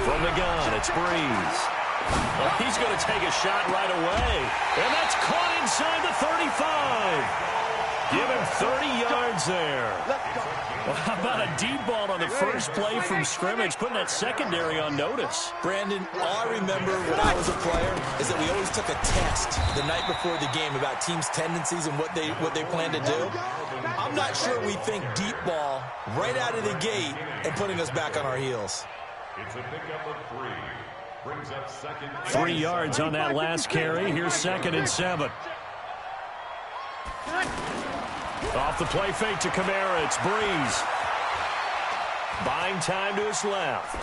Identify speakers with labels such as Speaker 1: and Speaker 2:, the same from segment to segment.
Speaker 1: From the gun, it's Breeze. Well, he's going to take a shot right away. And that's caught inside the 35. Give him 30 yards there. Well, how about a deep ball on the first play from scrimmage, putting that secondary on notice?
Speaker 2: Brandon, all I remember when I was a player is that we always took a test the night before the game about teams' tendencies and what they plan to do. I'm not sure we think deep ball right out of the gate and putting us back on our heels.
Speaker 3: It's a pickup of 3. Brings up second.
Speaker 1: 3 yards on that last carry. Here's 2nd and 7. Off the play fake to Kamara, it's Breeze. Buying time to his left.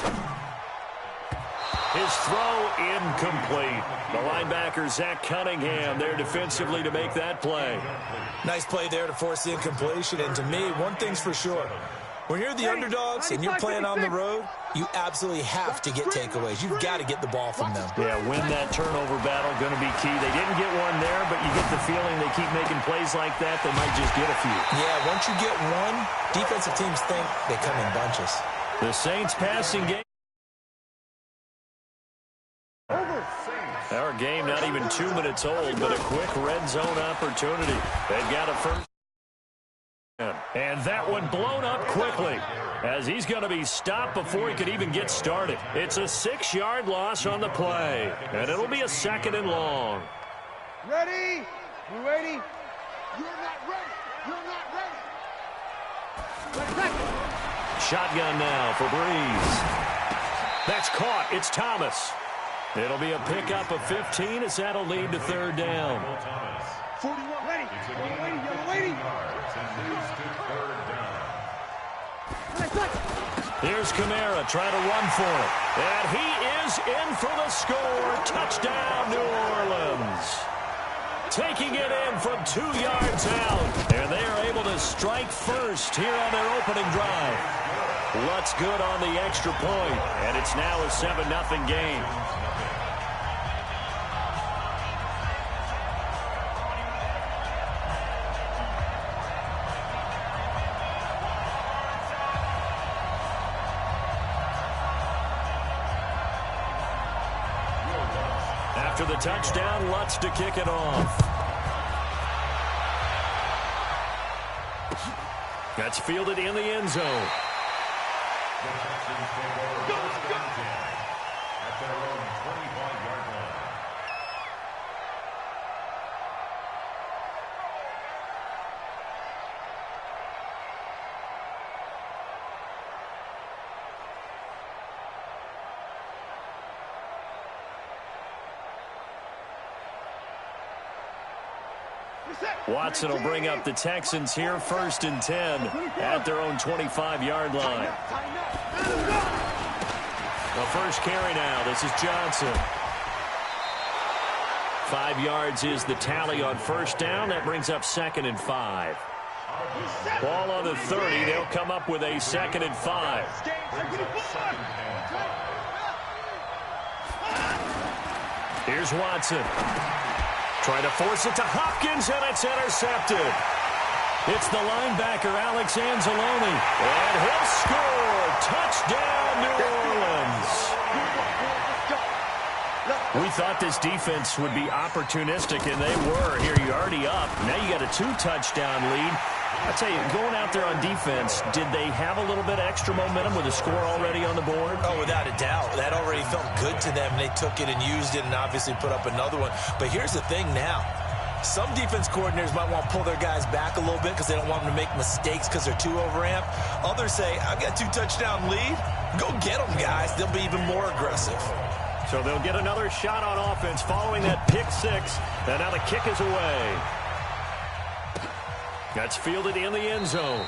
Speaker 1: His throw incomplete. The linebacker, Zach Cunningham, there defensively to make that play.
Speaker 2: Nice play there to force the incompletion. And to me, one thing's for sure. When you're the underdogs and you're playing on the road, you absolutely have to get takeaways. You've got to get the ball from them.
Speaker 1: Yeah, win that turnover battle, going to be key. They didn't get one there, but you get the feeling they keep making plays like that, they might just get a few.
Speaker 2: Yeah, once you get one, defensive teams think they come in bunches.
Speaker 1: The Saints passing game. Our game not even 2 minutes old, but a quick red zone opportunity. They've got a first. And that one blown up quickly as he's going to be stopped before he could even get started. It's a 6-yard loss on the play, and it'll be a 2nd and long.
Speaker 4: Ready? You ready? You're not ready. You're not ready.
Speaker 1: Shotgun now for Breeze. That's caught. It's Thomas. It'll be a pickup of 15 as that'll lead to 3rd down.
Speaker 4: 41. Ready. Yellow lady.
Speaker 1: Here's Kamara trying to run for it. And he is in for the score. Touchdown, New Orleans. Taking it in from 2 yards out. And they are able to strike first here on their opening drive. Lutz good on the extra point. And it's now a 7-0 game. After the touchdown, Lutz to kick it off. That's fielded in the end zone.
Speaker 3: At their own 25-yard line.
Speaker 1: Watson will bring up the Texans here, 1st and 10 at their own 25-yard line. The first carry now. This is Johnson. 5 yards is the tally on 1st down. That brings up 2nd and 5. Ball on the 30. They'll come up with a 2nd and 5. Here's Watson. Trying to force it to Hopkins, and it's intercepted. It's the linebacker, Alex Anzalone. And he'll score. Touchdown, New Orleans. We thought this defense would be opportunistic, and they were. Here, you're already up. Now you got a 2-touchdown lead. I tell you, going out there on defense, did they have a little bit of extra momentum with a score already on the board?
Speaker 2: Oh, without a doubt. That already felt good to them. They took it and used it and obviously put up another one. But here's the thing now. Some defense coordinators might want to pull their guys back a little bit because they don't want them to make mistakes because they're too overamped. Others say, I've got a 2-touchdown lead. Go get them, guys. They'll be even more aggressive.
Speaker 1: So they'll get another shot on offense following that pick 6. And now the kick is away. That's fielded in the end zone.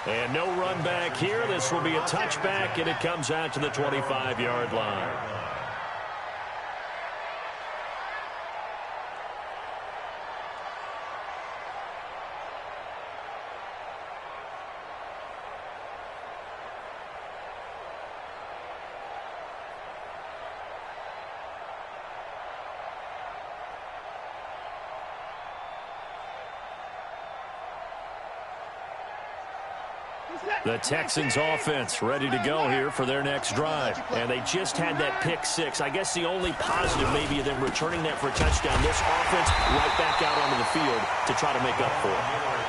Speaker 1: And no run back here. This will be a touchback, and it comes out to the 25-yard line. The Texans offense ready to go here for their next drive. And they just had that pick six. I guess the only positive maybe of them returning that for a touchdown. This offense right back out onto the field to try to make up for it.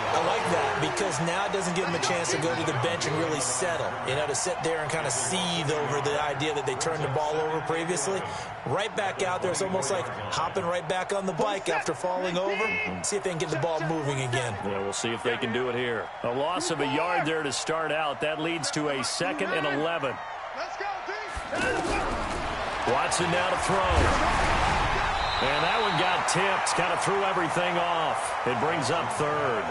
Speaker 2: I like that because now it doesn't give them a chance to go to the bench and really settle. You know, to sit there and kind of seethe over the idea that they turned the ball over previously. Right back out there. It's almost like hopping right back on the bike after falling over. See if they can get the ball moving again.
Speaker 1: Yeah, we'll see if they can do it here. A loss of a yard there to start out. That leads to a 2nd and 11.
Speaker 4: Let's go, D.
Speaker 1: Watson now to throw. And that one got tipped. Kind of threw everything off. It brings up 3rd.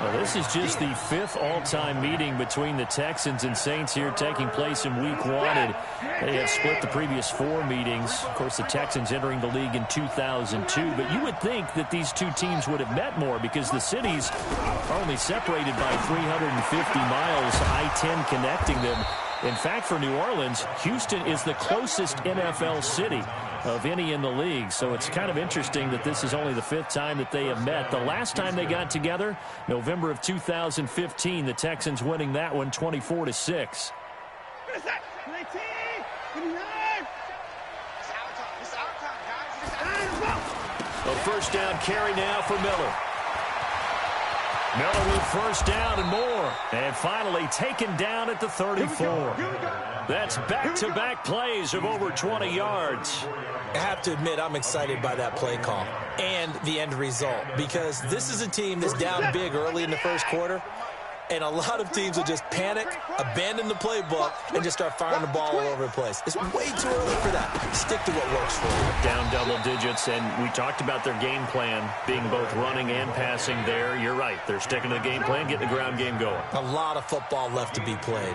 Speaker 1: Well, this is just the 5th all-time meeting between the Texans and Saints here taking place in Week 1. And they have split the previous 4 meetings. Of course, the Texans entering the league in 2002. But you would think that these two teams would have met more because the cities are only separated by 350 miles, I-10 connecting them. In fact, for New Orleans, Houston is the closest NFL city of any in the league. So it's kind of interesting that this is only the 5th time that they have met. The last time they got together, November of 2015, the Texans winning that one 24-6. A first down carry now for Miller. Miller with first down and more. And finally taken down at the 34. That's back-to-back plays of over 20 yards.
Speaker 2: I have to admit, I'm excited by that play call and the end result because this is a team that's down big early in the first quarter, and a lot of teams will just panic, abandon the playbook, and just start firing the ball all over the place. It's way too early for that. Stick to what works for you.
Speaker 1: Down double digits, and we talked about their game plan being both running and passing there. You're right. They're sticking to the game plan, getting the ground game going.
Speaker 2: A lot of football left to be played.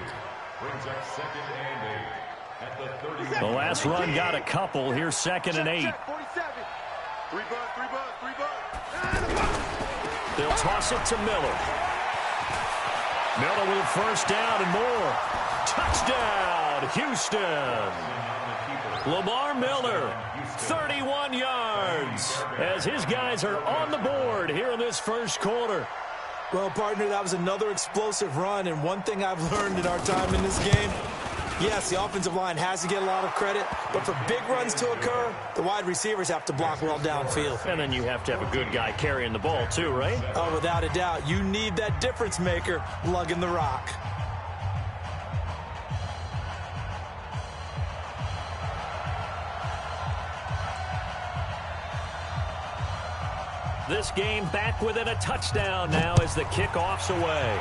Speaker 1: The last run got a couple. Here's 2nd and 8. They'll toss it to Miller. Miller with first down and more. Touchdown, Houston. Lamar Miller, 31 yards, as his guys are on the board here in this first quarter.
Speaker 2: Well, partner, that was another explosive run, and one thing I've learned in our time in this game, yes, the offensive line has to get a lot of credit, but for big runs to occur, the wide receivers have to block well downfield.
Speaker 1: And then you have to have a good guy carrying the ball too, right?
Speaker 2: Oh, without a doubt. You need that difference maker lugging the rock.
Speaker 1: This game back within a touchdown now as the kickoff's away.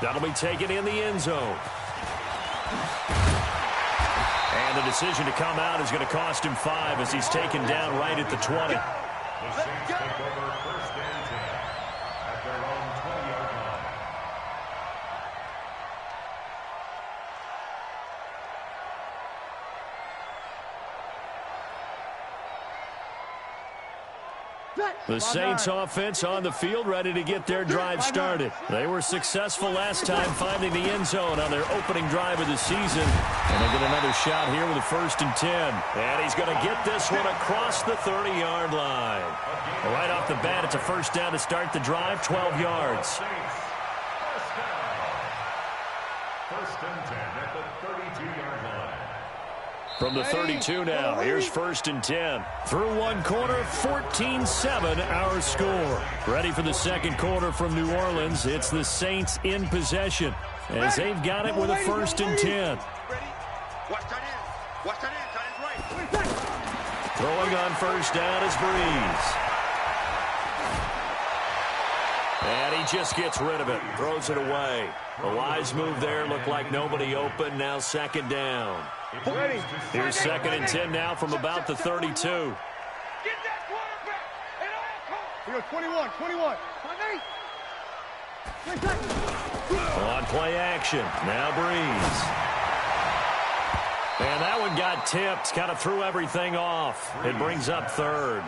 Speaker 1: That'll be taken in the end zone. And the decision to come out is going to cost him 5 as he's taken down right at the 20.
Speaker 3: The Saints take over 1st and 10 at their own 20-yard line.
Speaker 1: The Saints offense on the field ready to get their drive started. They were successful last time finding the end zone on their opening drive of the season. And they get another shot here with a 1st and 10. And he's going to get this one across the 30-yard line. Right off the bat, it's a first down to start the drive, 12 yards.
Speaker 3: First and 10 at the 32-yard line.
Speaker 1: From the 32 now, here's 1st and 10. Through one quarter, 14-7 our score. Ready for the second quarter from New Orleans. It's the Saints in possession as they've got it with a 1st and 10. Throwing on first down is Breeze. And he just gets rid of it, throws it away. A wise move there, looked like nobody open, now 2nd down. Here's 2nd and 10 now from about the 32.
Speaker 4: Get that quarterback at all costs. 21.
Speaker 1: On play action, now Breeze. And that one got tipped, kind of threw everything off. It brings up 3rd.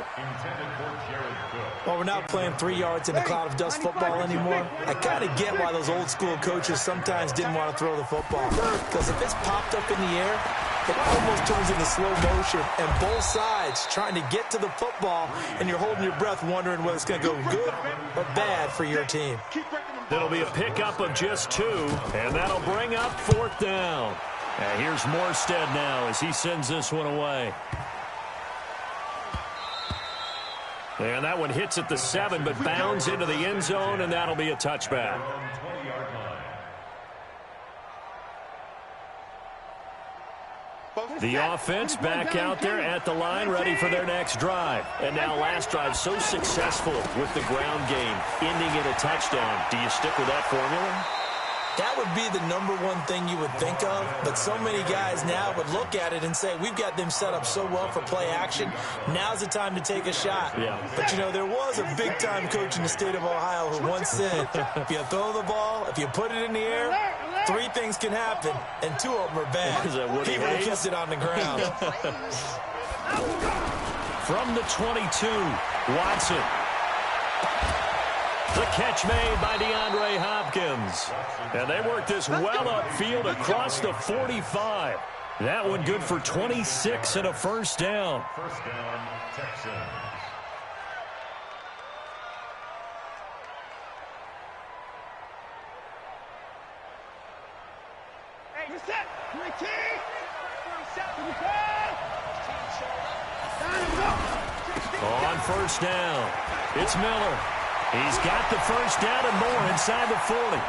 Speaker 2: Well, we're not playing 3 yards in a cloud of dust football anymore. I kind of get why those old school coaches sometimes didn't want to throw the football. Because if it's popped up in the air, it almost turns into slow motion, and both sides trying to get to the football, and you're holding your breath wondering whether it's going to go good or bad for your team.
Speaker 1: That'll be a pickup of just 2, and that'll bring up 4th down. And here's Morstead now as he sends this one away. And that one hits at the 7, but bounds into the end zone, and that'll be a touchback. The offense back out there at the line, ready for their next drive. And now last drive so successful with the ground game, ending in a touchdown. Do you stick with that formula?
Speaker 2: That would be the number one thing you would think of, but so many guys now would look at it and say, we've got them set up so well for play action, now's the time to take a shot.
Speaker 1: Yeah.
Speaker 2: But, you know, there was a big-time coach in the state of Ohio who once said, if you throw the ball, if you put it in the air, 3 things can happen, and 2 of them are bad. He would have kept it on the ground.
Speaker 1: From the 22, Watson. The catch made by DeAndre Hopkins. And they work this well upfield across the 45. That one good for 26 and a first down.
Speaker 3: First down, Texans.
Speaker 4: Hey, you're set. 19. 47.
Speaker 1: On first down, it's Miller. He's got the first down and more inside the 40.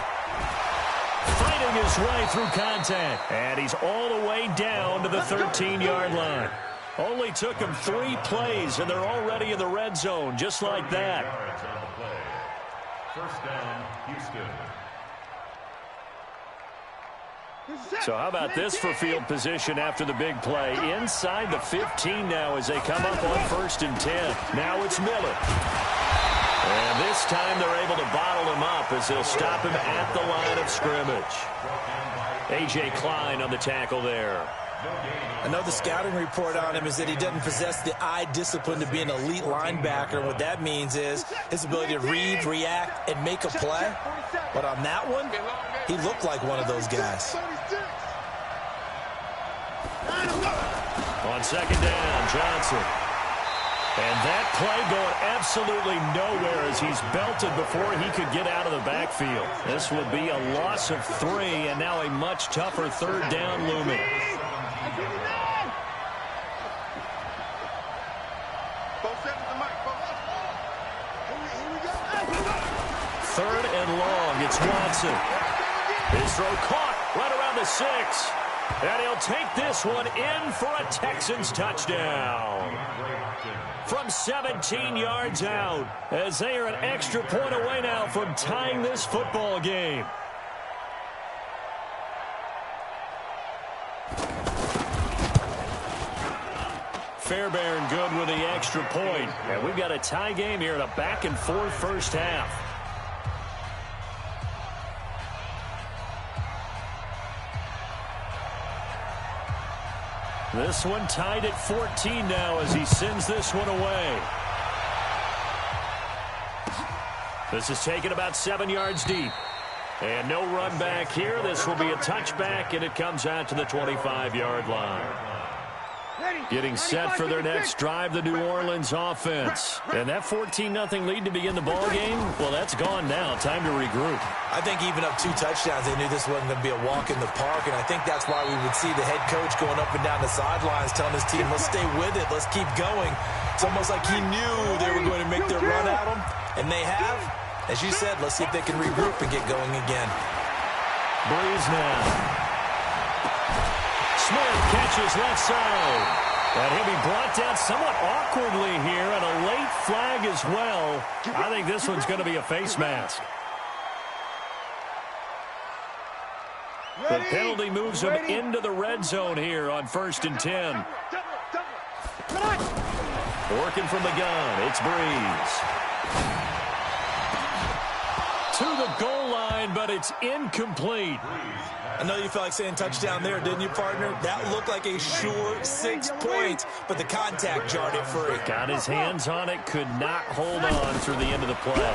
Speaker 1: Fighting his way through contact. And he's all the way down to the 13-yard line. Only took him 3 plays, and they're already in the red zone, just like that.
Speaker 3: Yards on the play. First down, Houston.
Speaker 1: So how about this for field position after the big play? Inside the 15 now as they come up on 1st and 10. Now it's Miller. And this time they're able to bottle him up as they'll stop him at the line of scrimmage. A.J. Klein on the tackle there.
Speaker 2: Another scouting report on him is that he doesn't possess the eye discipline to be an elite linebacker. And what that means is his ability to read, react, and make a play. But on that one, he looked like one of those guys.
Speaker 1: On 2nd down, Johnson. And that play going absolutely nowhere as he's belted before he could get out of the backfield. This will be a loss of 3, and now a much tougher 3rd down looming. 3rd and long, it's Watson. His throw caught right around the 6. And he'll take this one in for a Texans touchdown. From 17 yards out, as they are an extra point away now from tying this football game. Fairbairn good with the extra point. And we've got a tie game here in a back-and-forth first half. This one tied at 14 now as he sends this one away. This is taken about 7 yards deep. And no run back here. This will be a touchback, and it comes out to the 25-yard line. Getting set for their next drive, the New Orleans offense. And that 14-0 lead to begin the ball game, well, that's gone now. Time to regroup.
Speaker 2: I think even up 2 touchdowns, they knew this wasn't going to be a walk in the park, and I think that's why we would see the head coach going up and down the sidelines telling his team, let's stay with it, let's keep going. It's almost like he knew they were going to make their run at him, and they have. As you said, let's see if they can regroup and get going again.
Speaker 1: Breeze now. Smith catches left side. And he'll be brought down somewhat awkwardly here, and a late flag as well. I think this one's going to be a face mask. The penalty moves him into the red zone here on 1st and 10. Working from the gun, it's Breeze. To the goal line, but it's incomplete.
Speaker 2: I know you felt like saying touchdown there, didn't you, partner? That looked like a sure 6 points, but the contact jarred it free.
Speaker 1: Got his hands on it, could not hold on through the end of the play.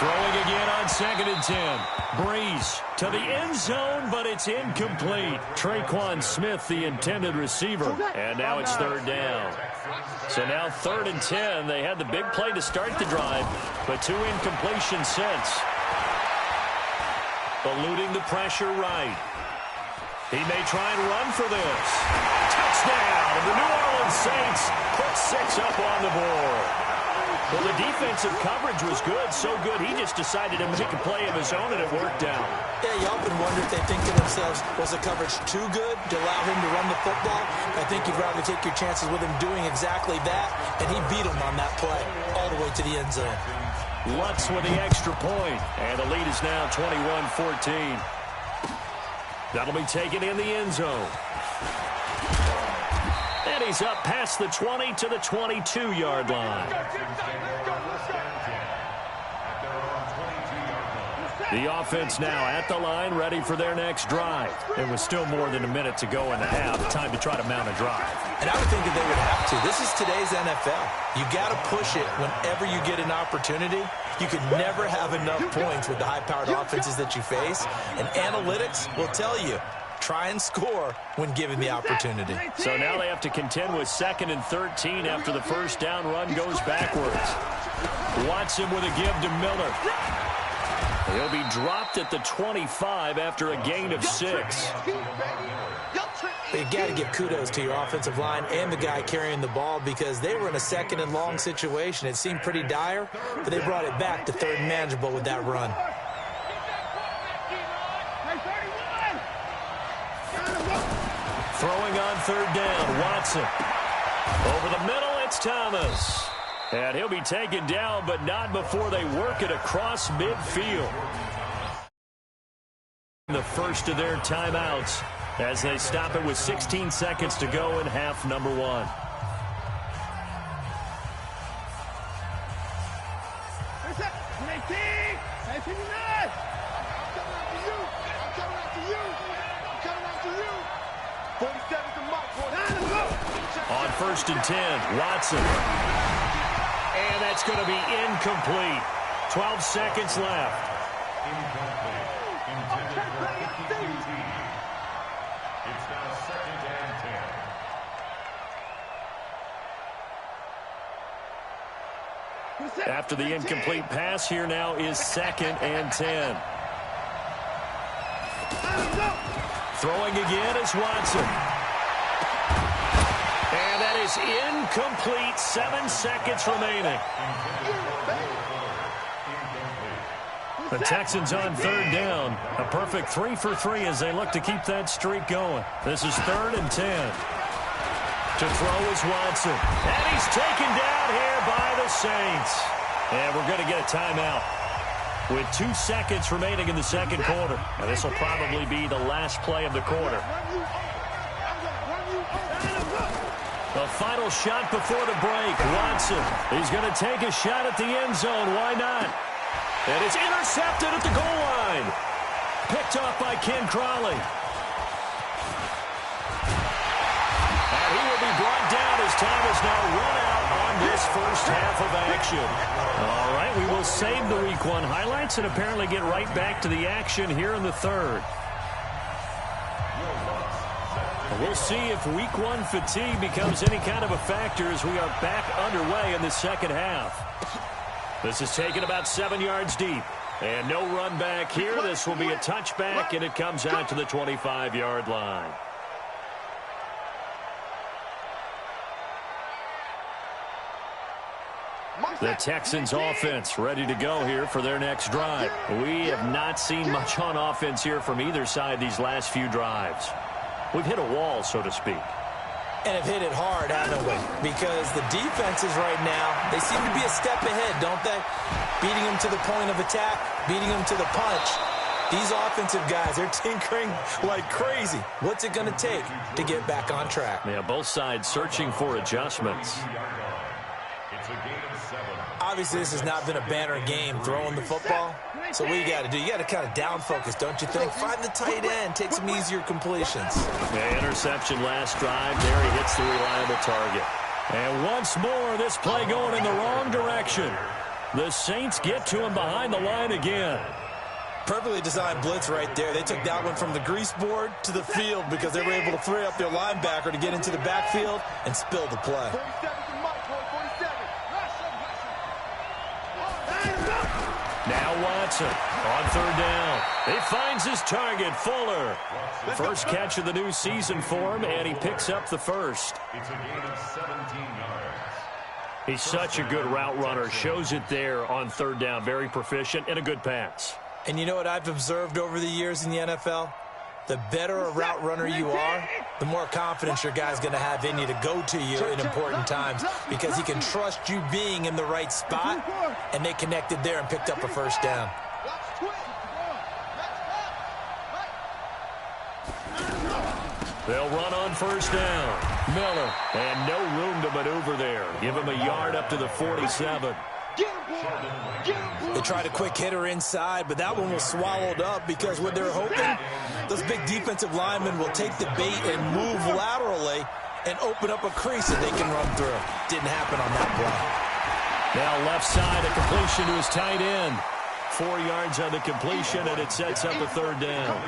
Speaker 1: Throwing again on 2nd and 10. Breeze to the end zone, but it's incomplete. Traquan Smith, the intended receiver. And now it's 3rd down. So now 3rd and 10. They had the big play to start the drive, but 2 incompletions since. Eluding the pressure right. He may try and run for this. Touchdown! And the New Orleans Saints put 6 up on the board. Well, the defensive coverage was good, so good he just decided to make a play of his own, and it worked out.
Speaker 2: Yeah, you often wonder if they think to themselves, was the coverage too good to allow him to run the football? I think you'd rather take your chances with him doing exactly that, and he beat him on that play all the way to the end zone.
Speaker 1: Lutz with the extra point, and the lead is now 21-14. That'll be taken in the end zone. And he's up past the 20 to the 22-yard line. The offense now at the line, ready for their next drive. It was still more than a minute to go in the half. Time to try to mount a drive.
Speaker 2: And I would think that they would have to. This is today's NFL. You got to push it whenever you get an opportunity. You can never have enough points with the high-powered offenses that you face. And analytics will tell you, try and score when given the opportunity.
Speaker 1: So now they have to contend with 2nd and 13 after the first down run goes backwards. Watson with a give to Miller. He'll be dropped at the 25 after a gain of 6.
Speaker 2: You got to give kudos to your offensive line and the guy carrying the ball because they were in a 2nd and long situation. It seemed pretty dire, but they brought it back to 3rd and manageable with that run.
Speaker 1: Throwing on 3rd down, Watson. Over the middle, it's Thomas. And he'll be taken down, but not before they work it across midfield. The first of their timeouts as they stop it with 16 seconds to go in half number 1. On 1st and 10, Watson. And that's going to be incomplete. 12 seconds left.
Speaker 3: Incomplete. Intended for 52 feet. It's now 2nd and 10.
Speaker 1: After the incomplete pass, here now is 2nd and 10. Throwing again is Watson. And that is incomplete. 7 seconds remaining. The Texans on 3rd down. A perfect 3 for 3 as they look to keep that streak going. This is 3rd and 10. To throw is Watson. And he's taken down here by the Saints. And we're going to get a timeout with 2 seconds remaining in the 2nd quarter. And this will probably be the last play of the quarter. The final shot before the break. Watson. He's going to take a shot at the end zone. Why not? And it's intercepted at the goal line. Picked off by Ken Crawley. And he will be brought down as time is now run out on this first half of action. All right, we will save the Week 1 highlights and apparently get right back to the action here in the 3rd. We'll see if Week 1 fatigue becomes any kind of a factor as we are back underway in the 2nd half. This is taken about 7 yards deep. And no run back here. This will be a touchback, and it comes out to the 25-yard line. The Texans offense ready to go here for their next drive. We have not seen much on offense here from either side these last few drives. We've hit a wall, so to speak.
Speaker 2: And have hit it hard, haven't we? Because the defenses right now, they seem to be a step ahead, don't they? Beating them to the point of attack, beating them to the punch. These offensive guys, they're tinkering like crazy. What's it going to take to get back on track?
Speaker 1: Yeah, both sides searching for adjustments.
Speaker 3: It's a gain of 7.
Speaker 2: Obviously, this has not been a banner game throwing the football. So what you got to do, you got to kind of down focus, don't you think? Find the tight end, take some easier completions.
Speaker 1: Yeah, interception last drive. There he hits the reliable target. And once more, this play going in the wrong direction. The Saints get to him behind the line again.
Speaker 2: Perfectly designed blitz right there. They took that one from the grease board to the field because they were able to free up their linebacker to get into the backfield and spill the play.
Speaker 4: 47 to Mike, 47.
Speaker 1: Now Watson on third down. He finds his target, Fuller. First catch of the new season for him, and he picks up the first.
Speaker 3: It's a gain of 17 yards.
Speaker 1: He's such a good route runner. Shows it there on third down. Very proficient and a good pass.
Speaker 2: And you know what I've observed over the years in the NFL? The better a route runner you are, the more confidence your guy's going to have in you to go to you in important times because he can trust you being in the right spot, and they connected there and picked up a first down.
Speaker 1: They'll run on first down. Miller, and no room to maneuver there. Give him a yard up to the 47.
Speaker 2: They tried a quick hitter inside, but that one was swallowed up because what they're hoping, those big defensive linemen will take the bait and move laterally and open up a crease that they can run through. Didn't happen on that play.
Speaker 1: Now left side, a completion to his tight end. 4 yards on the completion, and it sets up a third down.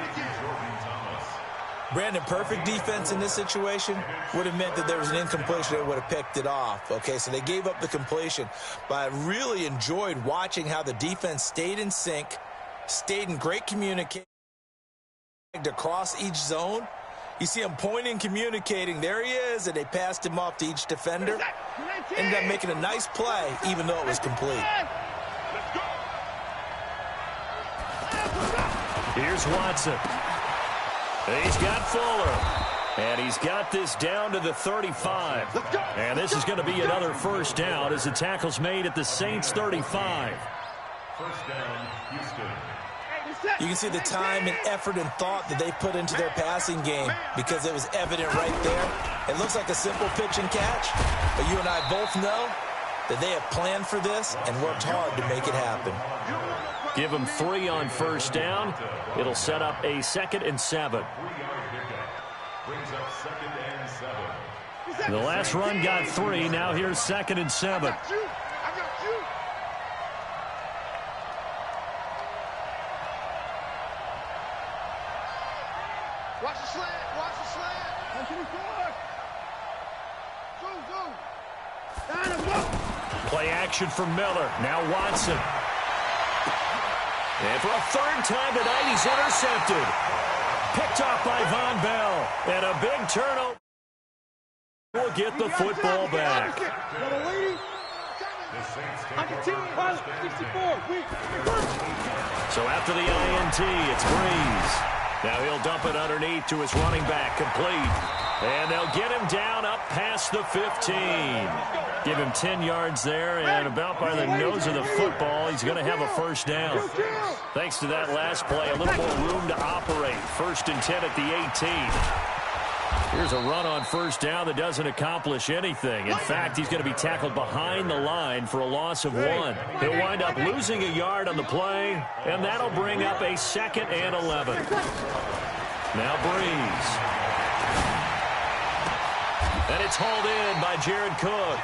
Speaker 2: Brandon, perfect defense in this situation would have meant that there was an incompletion that would have picked it off. Okay, so they gave up the completion. But I really enjoyed watching how the defense stayed in sync, stayed in great communication across each zone. You see him pointing, communicating. There he is, and they passed him off to each defender. Ended up making a nice play, even though it was complete.
Speaker 1: Here's Watson. He's got Fuller, and he's got this down to the 35. And this is going to be another first down as the tackle's made at the Saints' 35.
Speaker 3: First down, Houston.
Speaker 2: You can see the time and effort and thought that they put into their passing game because it was evident right there. It looks like a simple pitch and catch, but you and I both know that they have planned for this and worked hard to make it happen.
Speaker 1: Give him 3 on first down. It'll set up a 2nd and 7.
Speaker 3: 3-yard pickup. Brings up 2nd and 7.
Speaker 1: The last run got 3. Now here's 2nd and 7.
Speaker 4: I got you. Watch the slant. Watch the slant. 124. Go.
Speaker 1: Play action for Miller. Now Watson. And for a third time tonight, he's intercepted. Picked off by Von Bell. And a big turnover. Will get the football back. So after the INT, it's Breeze. Now he'll dump it underneath to his running back, complete. And they'll get him down up past the 15. Give him 10 yards there, and about by the nose of the football, he's going to have a first down. Thanks to that last play, a little more room to operate. 1st and 10 at the 18. Here's a run on first down that doesn't accomplish anything. In fact, he's going to be tackled behind the line for a loss of 1. He'll wind up losing a yard on the play, and that'll bring up a 2nd and 11. Now Breeze. And it's hauled in by Jared Cook.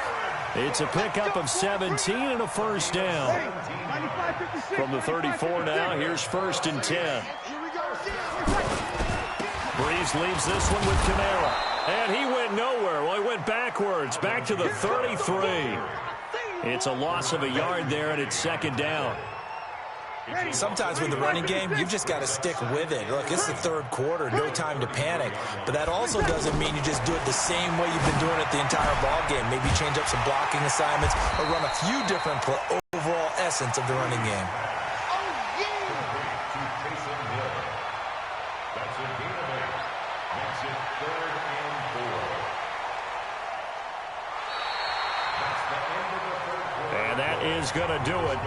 Speaker 1: It's a pickup of 17 and a first down. From the 34 now, here's 1st and 10. Breeze leaves this one with Kamara. And he went nowhere. Well, he went backwards, back to the 33. It's a loss of a yard there, and it's 2nd down.
Speaker 2: Sometimes with the running game, you've just got to stick with it. Look, it's the 3rd quarter, no time to panic. But that also doesn't mean you just do it the same way you've been doing it the entire ball game. Maybe change up some blocking assignments or run a few different overall essence of the running game.
Speaker 1: And that is going to do it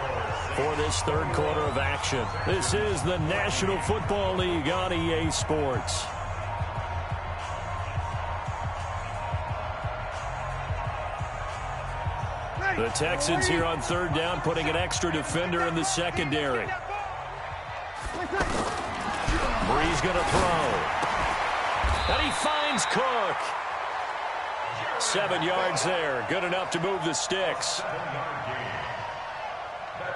Speaker 1: for this 3rd quarter of action. This is the National Football League on EA Sports. The Texans here on 3rd down, putting an extra defender in the secondary. Breeze going to throw. And he finds Cook. 7 yards there. Good enough to move the sticks.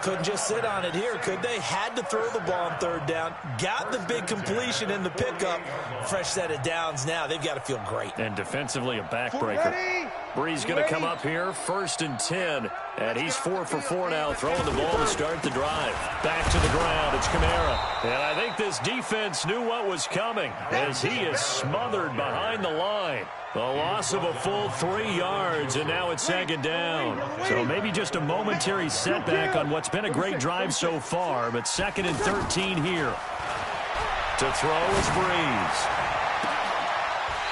Speaker 2: Couldn't just sit on it here, could they? Had to throw the ball on third down. Got the big completion in the pickup. Fresh set of downs now. They've got to feel great.
Speaker 1: And defensively, a backbreaker. Bree's going to come up here, 1st and 10. And he's 4 for 4 now, throwing the ball to start the drive. Back to the ground, it's Kamara. And I think this defense knew what was coming as he is smothered behind the line. The loss of a full 3 yards, and now it's 2nd down. So maybe just a momentary setback on what's been a great drive so far, but 2nd and 13 here. To throw is Breeze.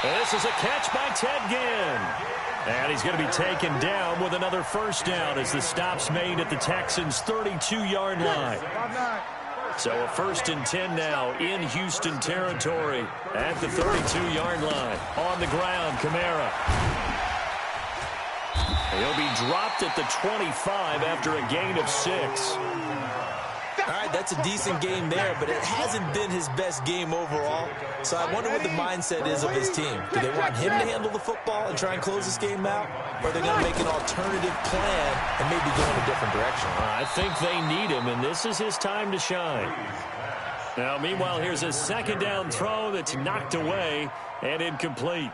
Speaker 1: This is a catch by Ted Ginn. And he's going to be taken down with another 1st down as the stop's made at the Texans' 32-yard line. So a 1st and 10 now in Houston territory at the 32-yard line. On the ground, Kamara. He'll be dropped at the 25 after a gain of 6.
Speaker 2: All right, that's a decent game there, but it hasn't been his best game overall. So I wonder what the mindset is of his team. Do they want him to handle the football and try and close this game out? Or are they going to make an alternative plan and maybe go in a different direction?
Speaker 1: I think they need him, and this is his time to shine. Now, meanwhile, here's a 2nd down throw that's knocked away and incomplete.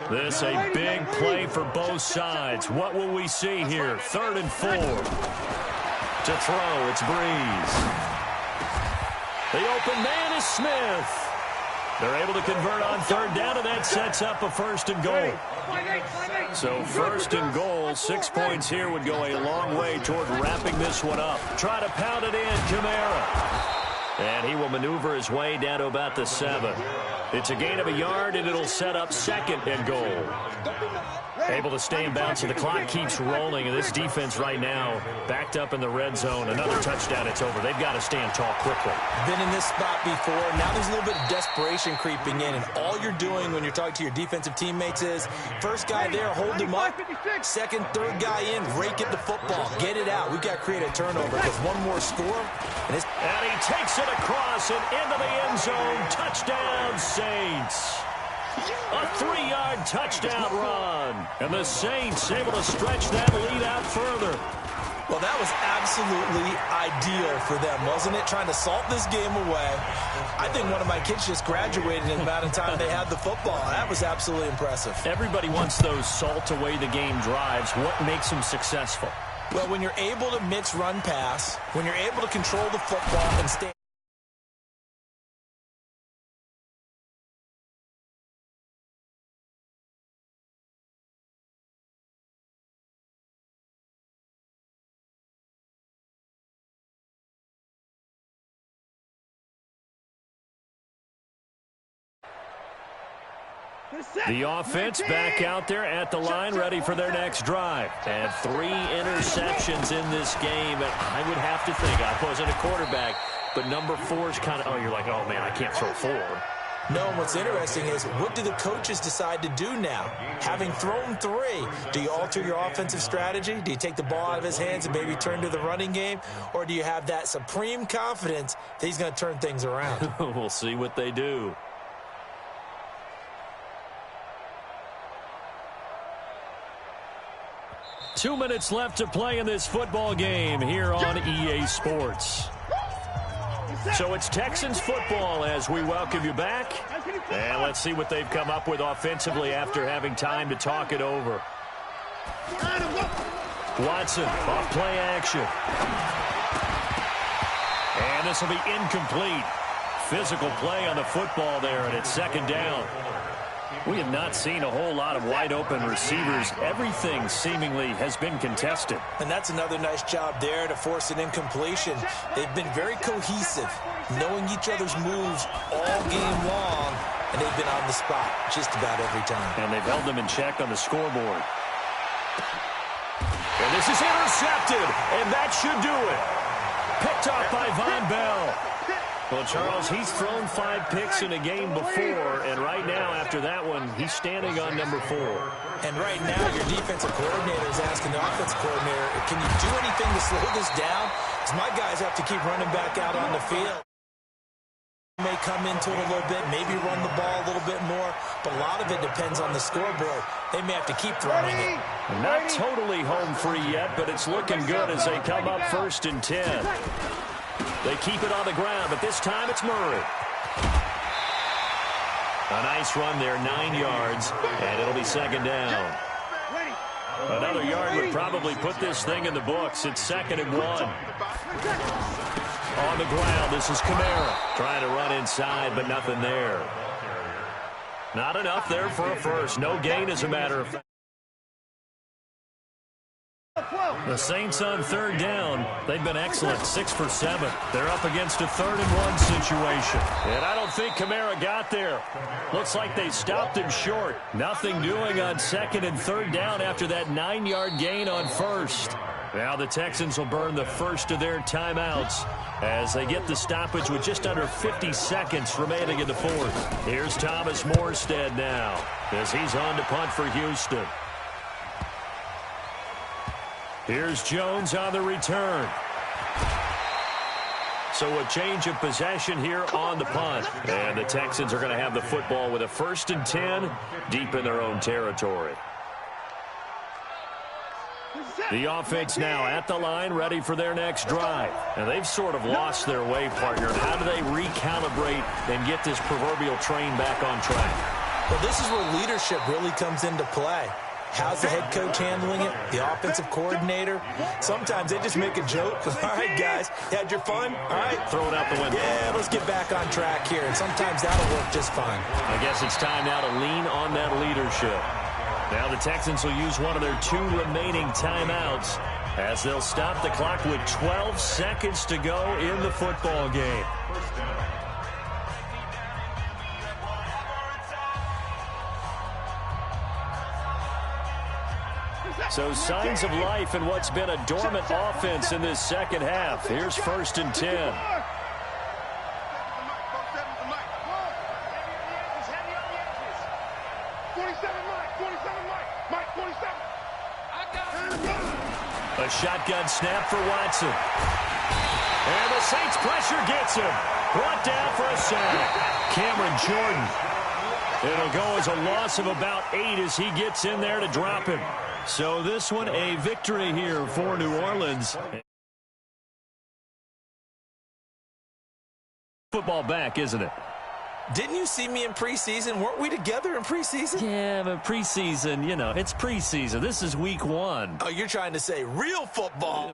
Speaker 1: This a big play for both sides. What will we see here? 3rd and 4. To throw, it's Breeze. The open man is Smith. They're able to convert on 3rd down, and that sets up a 1st and goal. So 1st and goal, 6 points here would go a long way toward wrapping this one up. Try to pound it in, Kamara. And he will maneuver his way down to about the 7. It's a gain of a yard, and it'll set up 2nd and goal. Able to stay in bounds, so the clock keeps rolling, and this defense right now backed up in the red zone. Another touchdown, it's over. They've got to stand tall quickly.
Speaker 2: Been in this spot before. Now there's a little bit of desperation creeping in, and all you're doing when you're talking to your defensive teammates is, first guy there, hold him up. 2nd, 3rd guy in, rake at the football. Get it out. We've got to create a turnover because one more score. And
Speaker 1: he takes it across and into the end zone. Touchdown, Saints. A 3-yard touchdown run. And the Saints able to stretch that lead out further.
Speaker 2: Well, that was absolutely ideal for them, wasn't it? Trying to salt this game away. I think one of my kids just graduated in the amount of time they had the football. That was absolutely impressive.
Speaker 1: Everybody wants those salt away the game drives. What makes them successful?
Speaker 2: Well, when you're able to mix run pass, when you're able to control the football and stay.
Speaker 1: The offense back out there at the line, ready for their next drive. And 3 interceptions in this game. And I would have to think, I wasn't a quarterback, but number 4 is kind of, you're like, oh, man, I can't throw 4.
Speaker 2: No, and what's interesting is, what do the coaches decide to do now? Having thrown 3, do you alter your offensive strategy? Do you take the ball out of his hands and maybe turn to the running game? Or do you have that supreme confidence that he's going to turn things around?
Speaker 1: We'll see what they do. Two minutes left to play in this football game here on EA Sports. So it's Texans football as we welcome you back. And let's see what they've come up with offensively after having time to talk it over. Watson, off play action. And this will be incomplete. Physical play on the football there, and it's 2nd down. We have not seen a whole lot of wide-open receivers. Everything seemingly has been contested.
Speaker 2: And that's another nice job there to force an incompletion. They've been very cohesive, knowing each other's moves all game long, and they've been on the spot just about every time.
Speaker 1: And they've held them in check on the scoreboard. And this is intercepted, and that should do it. Picked off by Von Bell. Well, Charles, he's thrown 5 picks in a game before, and right now, after that one, he's standing on number 4.
Speaker 2: And right now, your defensive coordinator is asking the offensive coordinator, can you do anything to slow this down? Because my guys have to keep running back out on the field. May come into it a little bit, maybe run the ball a little bit more, but a lot of it depends on the scoreboard. They may have to keep throwing it.
Speaker 1: Not totally home free yet, but it's looking good as they come up 1st and 10. They keep it on the ground, but this time it's Murray. A nice run there, 9 yards, and it'll be 2nd down. Another yard would probably put this thing in the books. It's 2nd and 1. On the ground, this is Kamara. Trying to run inside, but nothing there. Not enough there for a first. No gain, as a matter of fact. The Saints on 3rd down. They've been excellent, 6 for 7. They're up against a 3rd and 1 situation. And I don't think Kamara got there. Looks like they stopped him short. Nothing doing on 2nd and 3rd down after that 9-yard gain on 1st. Now the Texans will burn the first of their timeouts as they get the stoppage with just under 50 seconds remaining in the 4th. Here's Thomas Morstead now as he's on to punt for Houston. Here's Jones on the return. So a change of possession here on the punt. And the Texans are going to have the football with a 1st and 10 deep in their own territory. The offense now at the line, ready for their next drive. And they've sort of lost their way, partner. How do they recalibrate and get this proverbial train back on track?
Speaker 2: Well, this is where leadership really comes into play. How's the head coach handling it? The offensive coordinator? Sometimes they just make a joke. All right, guys, had your fun? All right.
Speaker 1: Throw it out the window.
Speaker 2: Yeah, let's get back on track here. And sometimes that'll work just fine.
Speaker 1: I guess it's time now to lean on that leadership. Now the Texans will use one of their 2 remaining timeouts as they'll stop the clock with 12 seconds to go in the football game. So signs of life in what's been a dormant offense in this second half. Here's 1st and 10. A shotgun snap for Watson. And the Saints pressure gets him. Brought down for a sack. Cameron Jordan. It'll go as a loss of about 8 as he gets in there to drop him. So this one a victory here for New Orleans. Football back, isn't it?
Speaker 2: Didn't you see me in preseason? Weren't we together in preseason?
Speaker 1: Yeah, but preseason, you know, it's preseason. This is week 1.
Speaker 2: Oh, you're trying to say real football.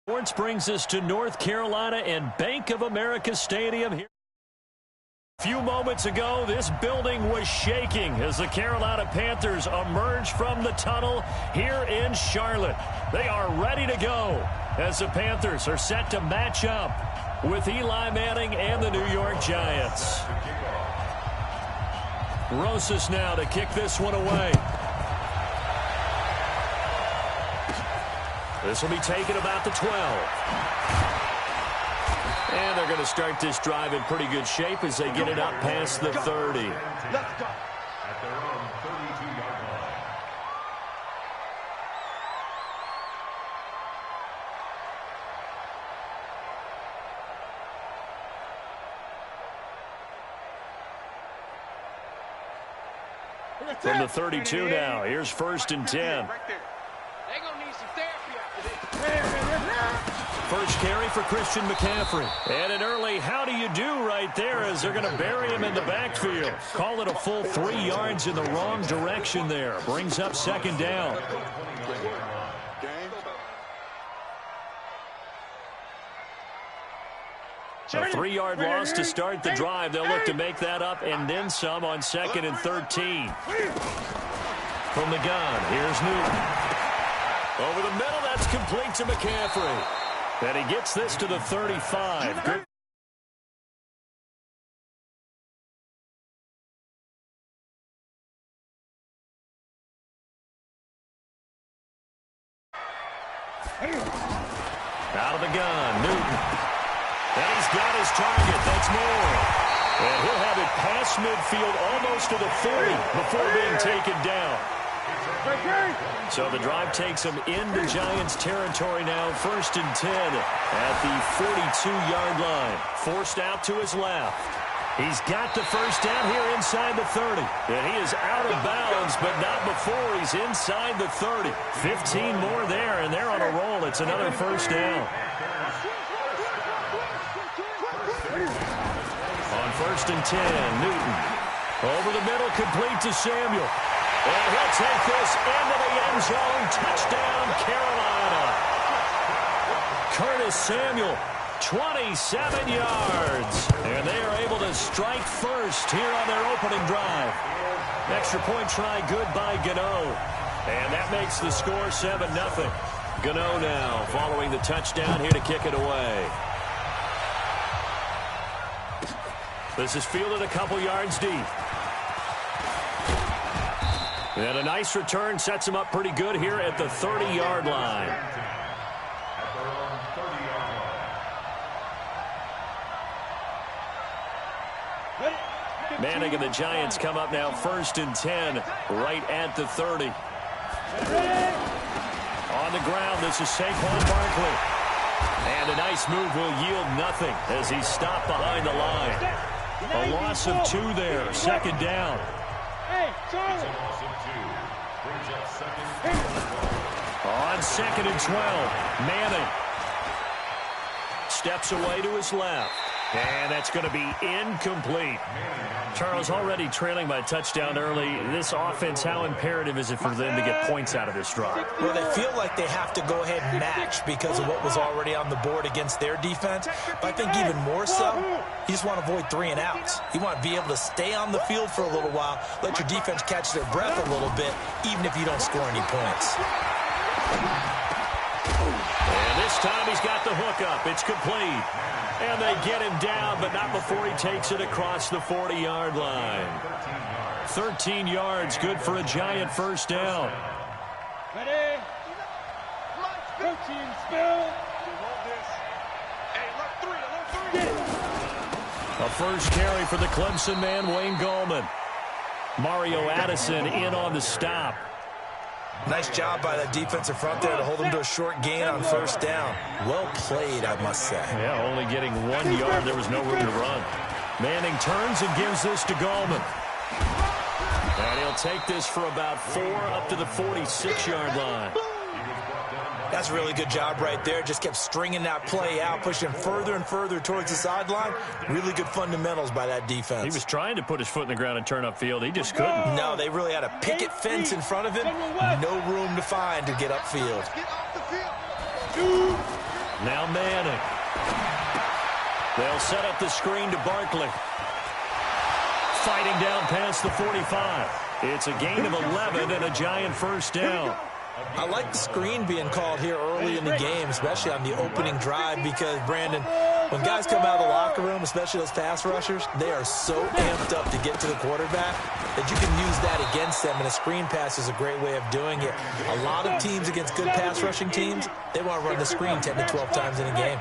Speaker 1: Sports brings us to North Carolina and Bank of America Stadium here. A few moments ago, this building was shaking as the Carolina Panthers emerge from the tunnel here in Charlotte. They are ready to go as the Panthers are set to match up with Eli Manning and the New York Giants. Rosas now to kick this one away. This will be taken about the 12. And they're going to start this drive in pretty good shape as they get it up past the 30.
Speaker 3: Let's go. At their own 32-yard line.
Speaker 1: From the 32 now, here's 1st and 10. First carry for Christian McCaffrey. And an early how do you do right there as they're going to bury him in the backfield. Call it a full 3 yards in the wrong direction there. Brings up 2nd down. A 3-yard loss to start the drive. They'll look to make that up and then some on 2nd and 13. From the gun, here's Newton. Over the middle, that's complete to McCaffrey. And he gets this to the 35. Good. Out of the gun, Newton. And he's got his target. That's more. And he'll have it past midfield almost to the 40 before being taken down. So the drive takes him into Giants territory now. 1st and 10 at the 42-yard line. Forced out to his left. He's got the first down here inside the 30. And he is out of bounds, but not before he's inside the 30. 15 more there, and they're on a roll. It's another first down. On 1st and 10, Newton. Over the middle, complete to Samuel. And he'll take this into the end zone. Touchdown, Carolina. Curtis Samuel, 27 yards. And they are able to strike first here on their opening drive. Extra point try good by Gano. And that makes the score 7-0. Gano now following the touchdown here to kick it away. This is fielded a couple yards deep. And a nice return sets him up pretty good here at the 30-yard line.
Speaker 3: At their own 30-yard line.
Speaker 1: Manning and the Giants come up now 1st and 10 right at the 30. On the ground, this is Saquon Barkley. And a nice move will yield nothing as he's stopped behind the line. A loss of 2 there, 2nd down.
Speaker 3: It's a loss of 2. Brings up 2nd.
Speaker 1: On 2nd and 12, Manning steps away to his left. And that's going to be incomplete. Charles, already trailing by a touchdown early. This offense, how imperative is it for them to get points out of this drive?
Speaker 2: Well, they feel like they have to go ahead and match because of what was already on the board against their defense. But I think even more so, you just want to avoid 3 and outs. You want to be able to stay on the field for a little while, let your defense catch their breath a little bit, even if you don't score any points.
Speaker 1: And this time he's got the hook up. It's complete. And they get him down, but not before he takes it across the 40-yard line. 13 yards, good for a Giant first down.
Speaker 4: Ready? Coaching spill.
Speaker 1: A first carry for the Clemson man, Wayne Gallman. Mario Addison in on the stop.
Speaker 2: Nice job by that defensive front there to hold him to a short gain on 1st down. Well played, I must say.
Speaker 1: Yeah, only getting 1 yard. There was no room to run. Manning turns and gives this to Gallman. And he'll take this for about 4 up to the 46-yard line.
Speaker 2: That's a really good job right there. Just kept stringing that play out, pushing further and further towards the sideline. Really good fundamentals by that defense.
Speaker 1: He was trying to put his foot in the ground and turn upfield. He just couldn't.
Speaker 2: No, they really had a picket fence in front of him. No room to find to get upfield.
Speaker 4: Get off the field.
Speaker 1: Now Manning. They'll set up the screen to Barkley. Fighting down past the 45. It's a gain of 11 and a giant first down.
Speaker 2: I like the screen being called here early in the game, especially on the opening drive, because, Brandon, when guys come out of the locker room, especially those pass rushers, they are so amped up to get to the quarterback that you can use that against them, and a screen pass is a great way of doing it. A lot of teams against good pass rushing teams, they want to run the screen 10 to 12 times in a game.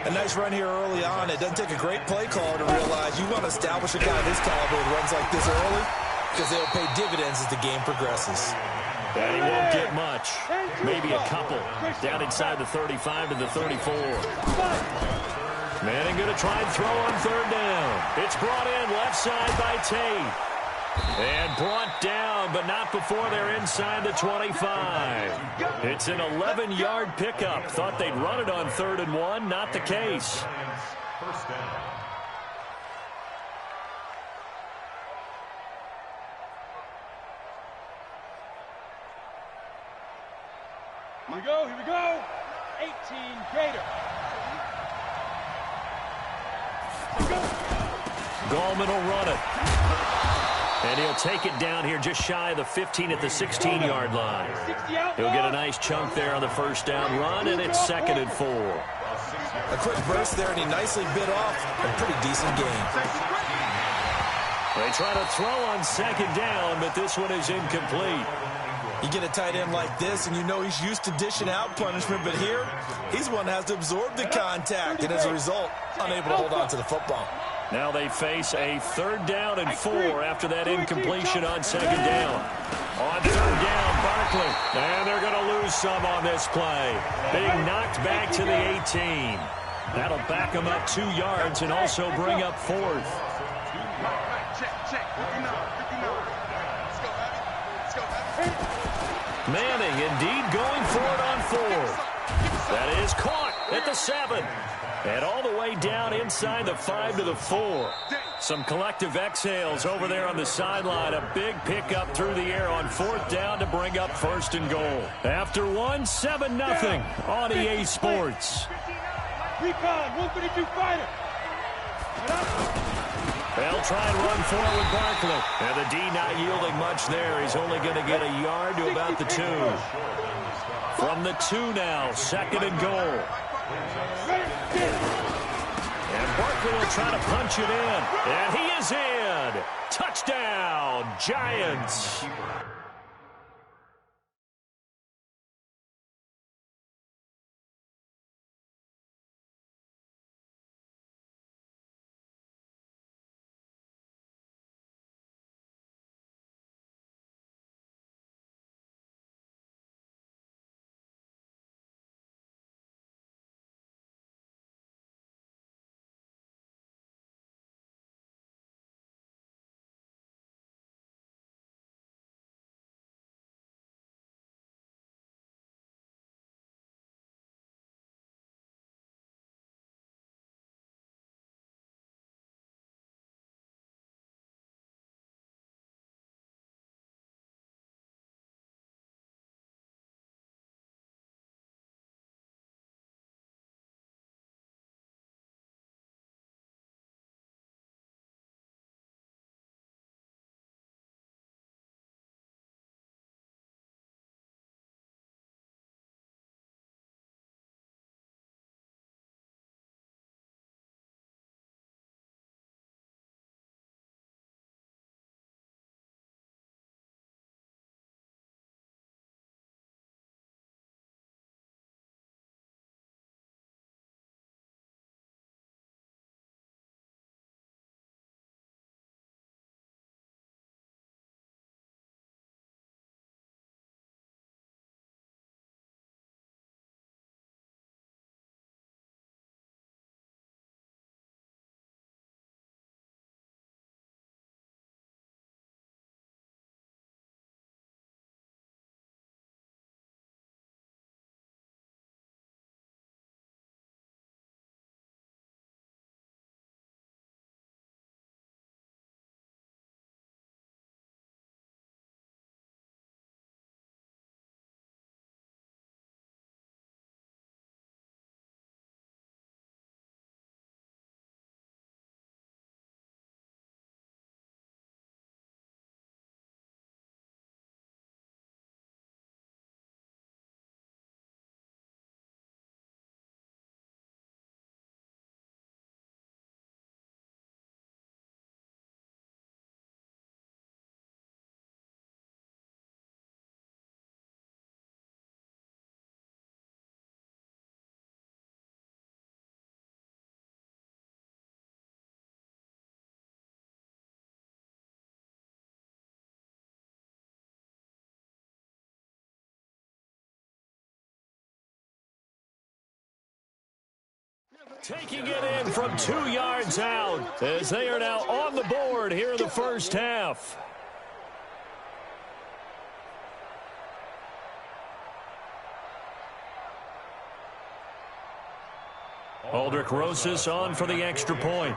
Speaker 2: A nice run here early on. It doesn't take a great play caller to realize you want to establish a guy this caliber with runs like this early, because they'll pay dividends as the game progresses.
Speaker 1: And he won't get much. Maybe a couple. Down inside the 35 to the 34. Manning going to try and throw on third down. It's brought in left side by Tate. And brought down, but not before they're inside the 25. It's an 11-yard pickup. Thought they'd run it on 3rd and 1. Not the case.
Speaker 3: First down.
Speaker 4: Here we go. 18 Gator.
Speaker 1: Gallman will run it. And he'll take it down here just shy of the 15 at the 16-yard line. He'll get a nice chunk there on the first down run, and it's 2nd and 4.
Speaker 2: A quick burst there, and he nicely bit off a pretty decent game.
Speaker 1: They try to throw on 2nd down, but this one is incomplete.
Speaker 2: You get a tight end like this, and you know he's used to dishing out punishment, but here, he's one that has to absorb the contact, and as a result, unable to hold on to the football.
Speaker 1: Now they face a 3rd down and 4 after that incompletion on 2nd down. On 3rd down, Barkley. And they're going to lose some on this play. Being knocked back to the 18. That'll back them up 2 yards and also bring up 4th. Manning indeed going for it on 4th. That is caught at the 7. And all the way down inside the 5 to the 4. Some collective exhales over there on the sideline. A big pickup through the air on 4th down to bring up 1st and goal. After 1, 7-0 on EA Sports.
Speaker 4: Recon, 132 fighter.
Speaker 1: They'll try and run forward Barkley. And the D not yielding much there. He's only going to get a yard to about the 2. From the 2 now, 2nd and goal. And Barkley will try to punch it in. And he is in. Touchdown, Giants. Taking it in from 2 yards out as they are now on the board here in the first half. Aldrich Rosas on for the extra point.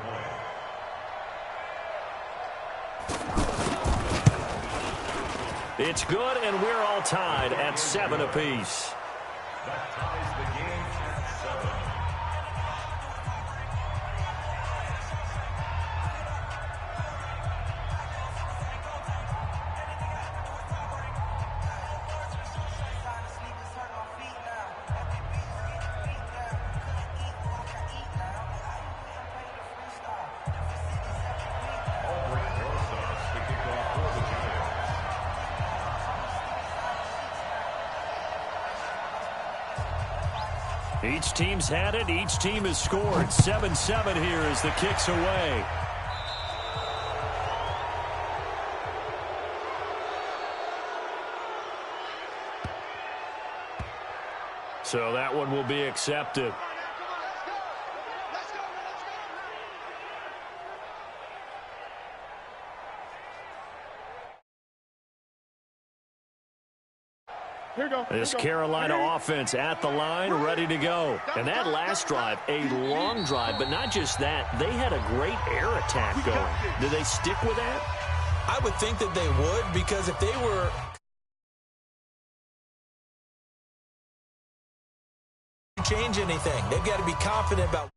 Speaker 1: It's good, and we're all tied at 7 apiece.
Speaker 3: That ties the game at 7.
Speaker 1: Each team's had it. Each team has scored. 7-7 here as the kick's away. So that one will be accepted. This Carolina offense at the line, ready to go. And that last drive, a long drive, but not just that. They had a great air attack going. Do they stick with that?
Speaker 2: I would think that they would, because if they were change anything, they've got to be confident about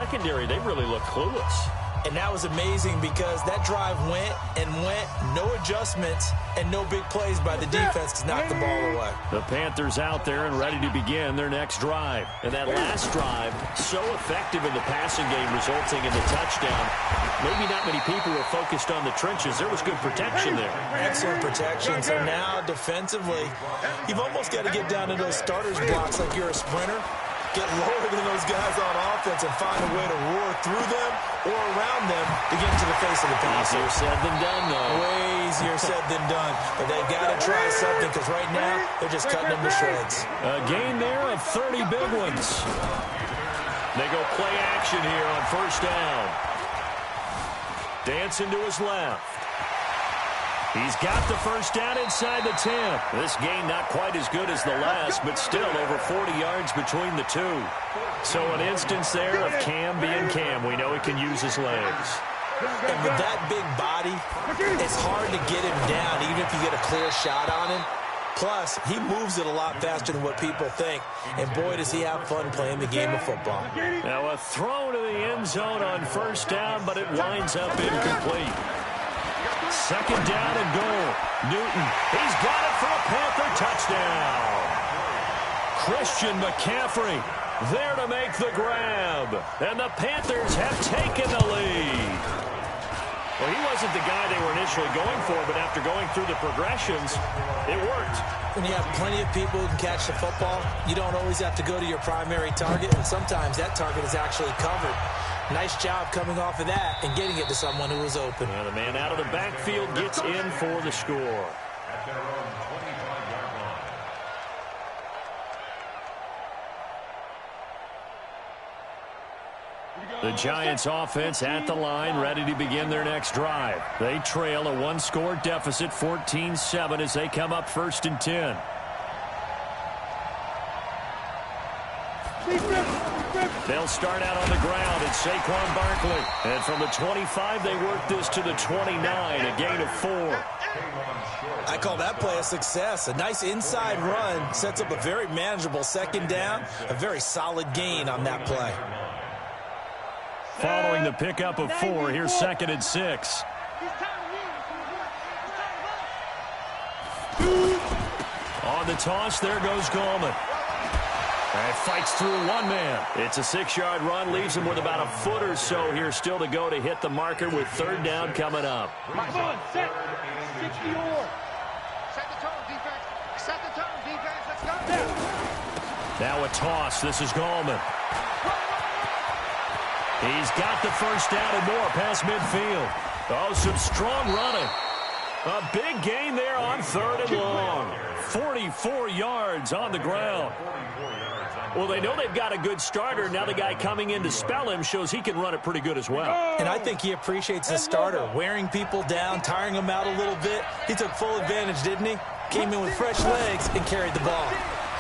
Speaker 1: secondary. They really look clueless.
Speaker 2: And that was amazing because that drive went and went, no adjustments and no big plays by the defense to knock the ball away.
Speaker 1: The Panthers out there and ready to begin their next drive. And that last drive, so effective in the passing game, resulting in the touchdown. Maybe not many people were focused on the trenches. There was good protection there.
Speaker 2: Excellent protection. So now defensively, you've almost got to get down to those starters blocks like you're a sprinter. Get lower than those guys on offense and find a way to roar through them or around them to get into the face of the pass.
Speaker 1: Easier said than done, though.
Speaker 2: Way easier said than done. But they've got to try something because right now they're just cutting them to shreds.
Speaker 1: A gain there of 30 big ones. They go play action here on first down. Dancing to his left. He's got the first down inside the 10. This gain not quite as good as the last, but still over 40 yards between the two. So an instance there of Cam being Cam. We know he can use his legs.
Speaker 2: And with that big body, it's hard to get him down, even if you get a clear shot on him. Plus, he moves it a lot faster than what people think. And boy, does he have fun playing the game of football.
Speaker 1: Now a throw to the end zone on first down, but it winds up incomplete. Second down and goal. Newton, he's got it for a Panther touchdown. Christian McCaffrey there to make the grab. And the Panthers have taken the lead. Well, he wasn't the guy they were initially going for, but after going through the progressions, it worked.
Speaker 2: When you have plenty of people who can catch the football, you don't always have to go to your primary target, and sometimes that target is actually covered. Nice job coming off of that and getting it to someone who was open.
Speaker 1: Well, the man out of the backfield gets in for the score.
Speaker 3: At their own 25-yard line.
Speaker 1: The Giants offense at the line, ready to begin their next drive. They trail a one-score deficit, 14-7, as they come up first and 10. They'll start out on the ground. It's Saquon Barkley. And from the 25, they work this to the 29, a gain of 4.
Speaker 2: I call that play a success. A nice inside run sets up a very manageable second down. A very solid gain on that play.
Speaker 1: Following the pickup of 4, here's second and 6. On the toss, there goes Gallman. And fights through one man. It's a 6-yard run, leaves him with about a foot or so here still to go to hit the marker with third down coming up.
Speaker 4: Come on, set 64. Set the tone, defense. Set the tone, defense. Let's go.
Speaker 1: Now a toss. This is Gallman. He's got the first down and more past midfield. Oh, some strong running. A big gain there on third and long. 44 yards on the ground.
Speaker 3: 44 yards on
Speaker 1: Well, they know they've got a good starter. Now the guy coming in to spell him shows he can run it pretty good as well.
Speaker 2: And I think he appreciates the starter, wearing people down, tiring them out a little bit. He took full advantage, didn't he? Came in with fresh legs and carried the ball.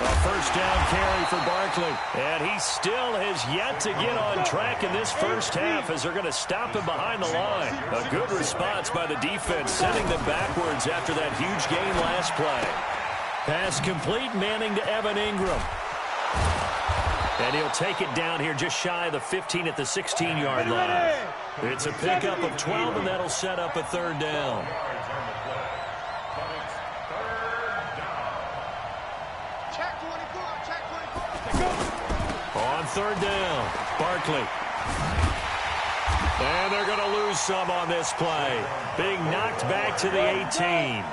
Speaker 1: A first down carry for Barkley. And he still has yet to get on track in this first half as they're going to stop him behind the line. A good response by the defense, sending them backwards after that huge gain last play. Pass complete, Manning to Evan Ingram. And he'll take it down here just shy of the 15 at the 16-yard line. It's a pickup of 12, and that'll set up a third down. On third down, Barkley. And they're going to lose some on this play. Being knocked back to the 18.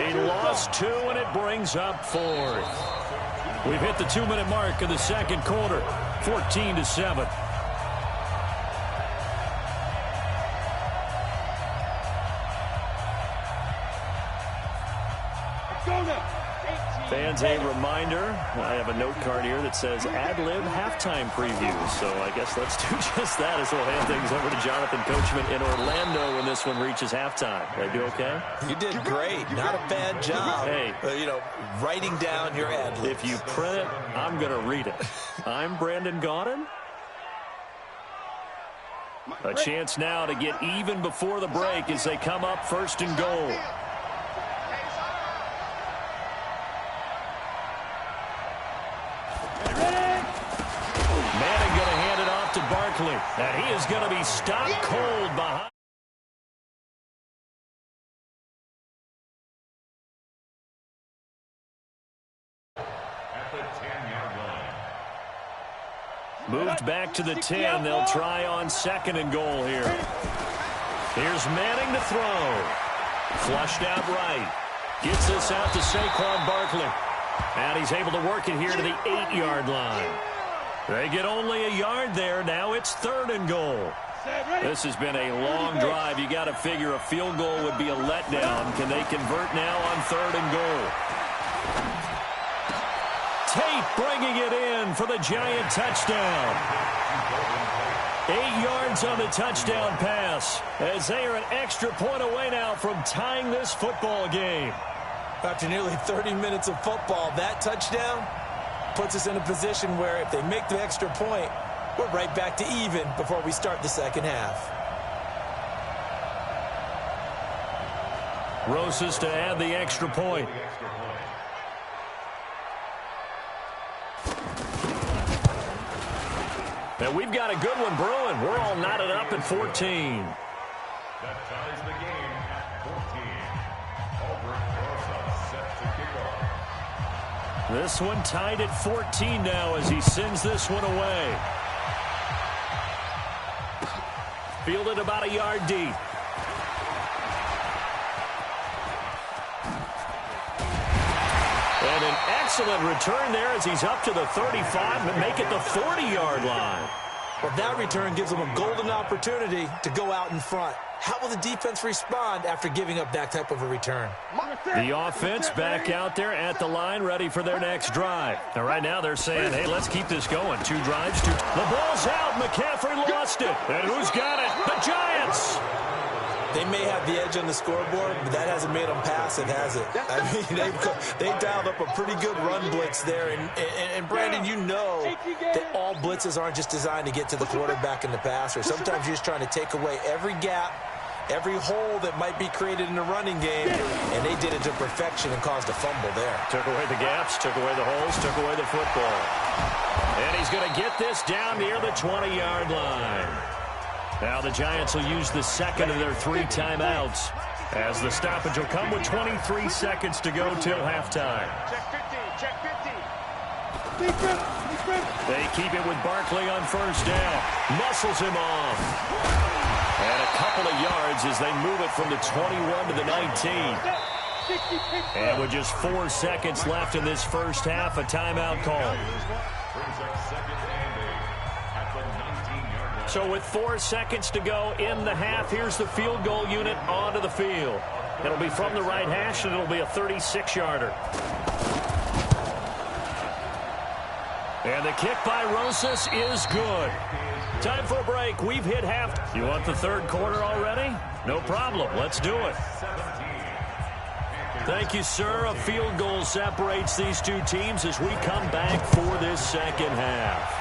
Speaker 1: He lost 2, and it brings up 4th. We've hit the 2-minute mark of the second quarter, 14-7. Fans, a reminder, I have a note card here that says ad-lib halftime preview. So I guess let's do just that as we'll hand things over to Jonathan Coachman in Orlando when this one reaches halftime. Did I do okay?
Speaker 2: You did great. Not a bad job.
Speaker 1: Hey.
Speaker 2: Writing down your ad-libs.
Speaker 1: If you print it, I'm going to read it. I'm Brandon Gaudin. A chance now to get even before the break as they come up first and goal. Barkley, and he is going to be stopped cold behind.
Speaker 3: At the 10-yard line.
Speaker 1: Moved back to the 10. They'll try on second and goal here. Here's Manning to throw. Flushed out right. Gets this out to Saquon Barkley. And he's able to work it here to the 8-yard line. They get only a yard there. Now it's third and goal. This has been a long drive. You got to figure a field goal would be a letdown. Can they convert now on third and goal? Tate bringing it in for the Giant touchdown. 8 yards on the touchdown pass as they are an extra point away now from tying this football game.
Speaker 2: After nearly 30 minutes of football, that touchdown puts us in a position where if they make the extra point, we're right back to even before we start the second half.
Speaker 1: Rosas to add the extra point. And we've got a good one brewing. We're all knotted up at 14.
Speaker 3: That ties the game at 14. Rosas set to kick off.
Speaker 1: This one tied at 14 now as he sends this one away. Fielded about a yard deep. And an excellent return there as he's up to the 35 and make it the 40-yard line.
Speaker 2: Well, that return gives them a golden opportunity to go out in front. How will the defense respond after giving up that type of a return?
Speaker 1: The offense back out there at the line, ready for their next drive. And right now they're saying, hey, let's keep this going. 2 drives, 2. The ball's out. McCaffrey lost it. And who's got it? The Giants.
Speaker 2: They may have the edge on the scoreboard, but that hasn't made them passive, has it? I mean, they dialed up a pretty good run blitz there. And Brandon, you know that all blitzes aren't just designed to get to the quarterback and the passer. Sometimes you're just trying to take away every gap, every hole that might be created in the running game, and they did it to perfection and caused a fumble there.
Speaker 1: Took away the gaps, took away the holes, took away the football. And he's going to get this down near the 20-yard line. Now the Giants will use the second of their 3 timeouts as the stoppage will come with 23 seconds to go till halftime.
Speaker 4: Check 50, check 50.
Speaker 1: They keep it with Barkley on first down. Muscles him off. And a couple of yards as they move it from the 21 to the 19. And with just 4 seconds left in this first half, a timeout call. So with 4 seconds to go in the half, here's the field goal unit onto the field. It'll be from the right hash, and it'll be a 36-yarder. And the kick by Rosas is good. Time for a break. We've hit half. You want the third quarter already? No problem. Let's do it. Thank you, sir. A field goal separates these two teams as we come back for this second half.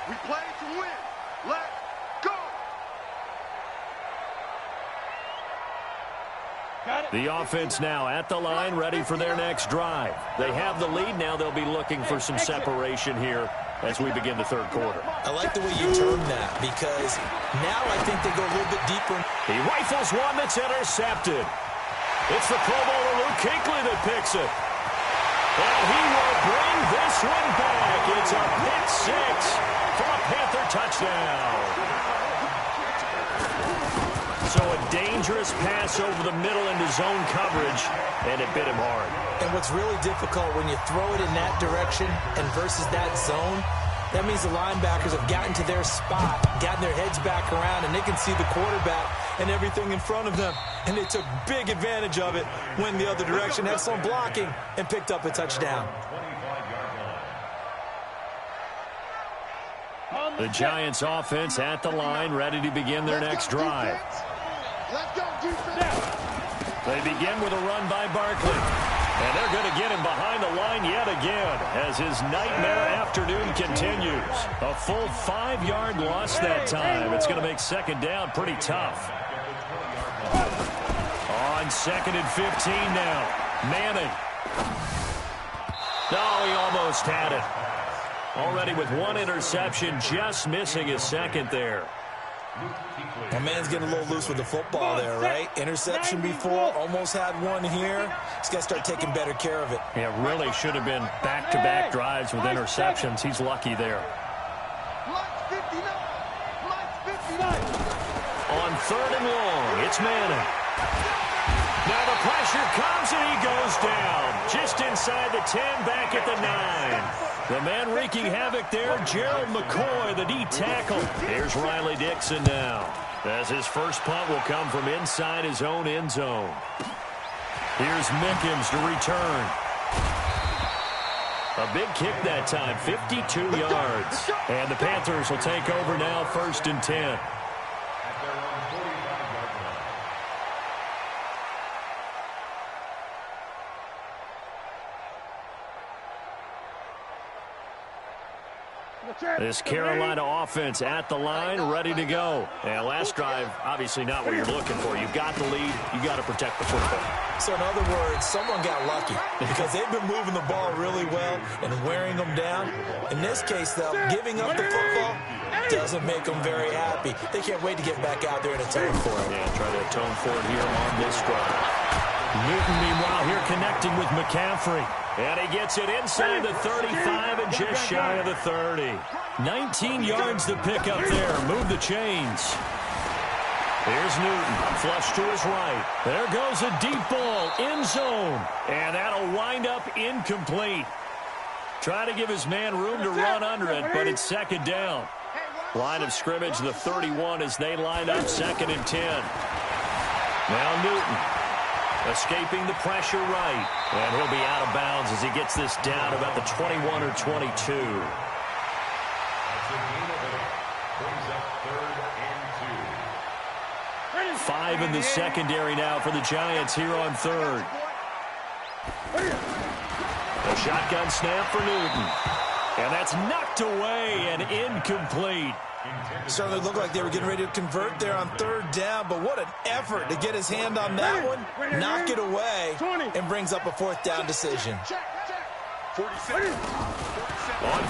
Speaker 4: We play to win. Let's go.
Speaker 1: The offense now at the line, ready for their next drive. They have the lead. Now they'll be looking for some separation here as we begin the third quarter.
Speaker 2: I like the way you term that because now I think they go a little bit deeper.
Speaker 1: He rifles one that's intercepted. It's the Pro Bowler Luke Kuechly that picks it. And he will bring this one back. It's a pick six for a Panther touchdown. So a dangerous pass over the middle into zone coverage, and it bit him hard.
Speaker 2: And what's really difficult when you throw it in that direction and versus that zone, that means the linebackers have gotten to their spot, gotten their heads back around, and they can see the quarterback and everything in front of them. And they took big advantage of it, went the other direction, had some blocking, and picked up a touchdown.
Speaker 1: The Giants offense at the line, ready to begin their next drive.
Speaker 4: Let's go, defense.
Speaker 1: They begin with a run by Barkley. And they're going to get him behind the line yet again as his nightmare afternoon continues. A full 5-yard loss that time. It's going to make second down pretty tough. On second and 15 now. Manning. No, he almost had it. Already with one interception, just missing his second there.
Speaker 2: My man's getting a little loose with the football there, right? Interception before, almost had one here. He's got to start taking better care of it.
Speaker 1: Yeah, really should have been back-to-back drives with interceptions. He's lucky there. On third and long, it's Manning. Now the pressure comes and he goes down. Just inside the 10, back at the 9. The man wreaking havoc there, Gerald McCoy, the D tackle. Here's Riley Dixon now, as his first punt will come from inside his own end zone. Here's Mickens to return. A big kick that time, 52 yards. And the Panthers will take over now, 1st and 10. This Carolina offense at the line, ready to go. And last drive, obviously not what you're looking for. You've got the lead. You've got to protect the football.
Speaker 2: So in other words, someone got lucky because they've been moving the ball really well and wearing them down. In this case, though, giving up the football doesn't make them very happy. They can't wait to get back out there and atone for it.
Speaker 1: Yeah, try to atone for it here on this drive. Newton, meanwhile, here connecting with McCaffrey. And he gets it inside the 35 and just shy of the 30. 19 yards to pick up there. Move the chains. Here's Newton, flush to his right. There goes a deep ball, end zone. And that'll wind up incomplete. Try to give his man room to run under it, but it's second down. Line of scrimmage, the 31 as they line up, 2nd and 10. Now Newton. Escaping the pressure right. And he'll be out of bounds as he gets this down about the 21 or 22. 5 in the secondary now for the Giants here on third. A shotgun snap for Newton. And that's knocked away and incomplete.
Speaker 2: Certainly looked like they were getting ready to convert there on third down, but what an effort to get his hand on that one, knock it away, and brings up a 4th down decision.
Speaker 1: On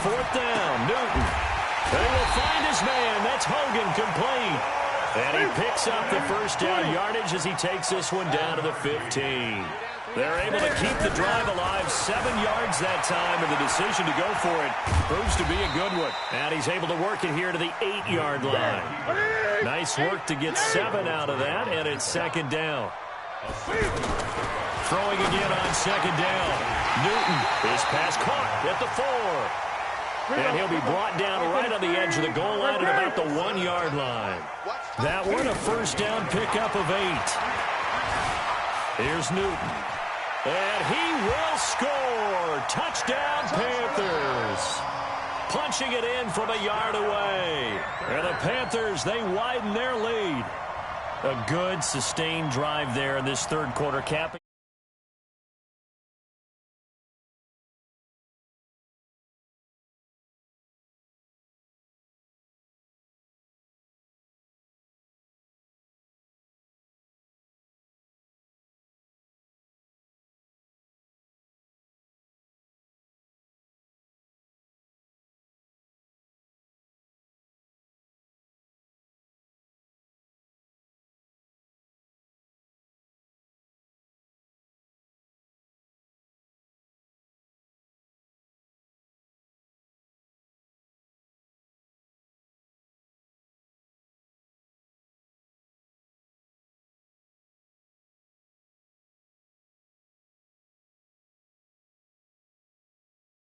Speaker 1: 4th down, Newton. They will find his man. That's Hogan, complete. And he picks up the first down yardage as he takes this one down to the 15. They're able to keep the drive alive, 7 yards that time, and the decision to go for it proves to be a good one. And he's able to work it here to the 8-yard line. Nice work to get 7 out of that, and it's second down. Throwing again on second down. Newton, his pass caught at the 4. And he'll be brought down right on the edge of the goal line at about the 1-yard line. That one, a first down pickup of 8. Here's Newton. And he will score. Touchdown, Panthers. Punching it in from a yard away. And the Panthers, they widen their lead. A good, sustained drive there in this third quarter, capping.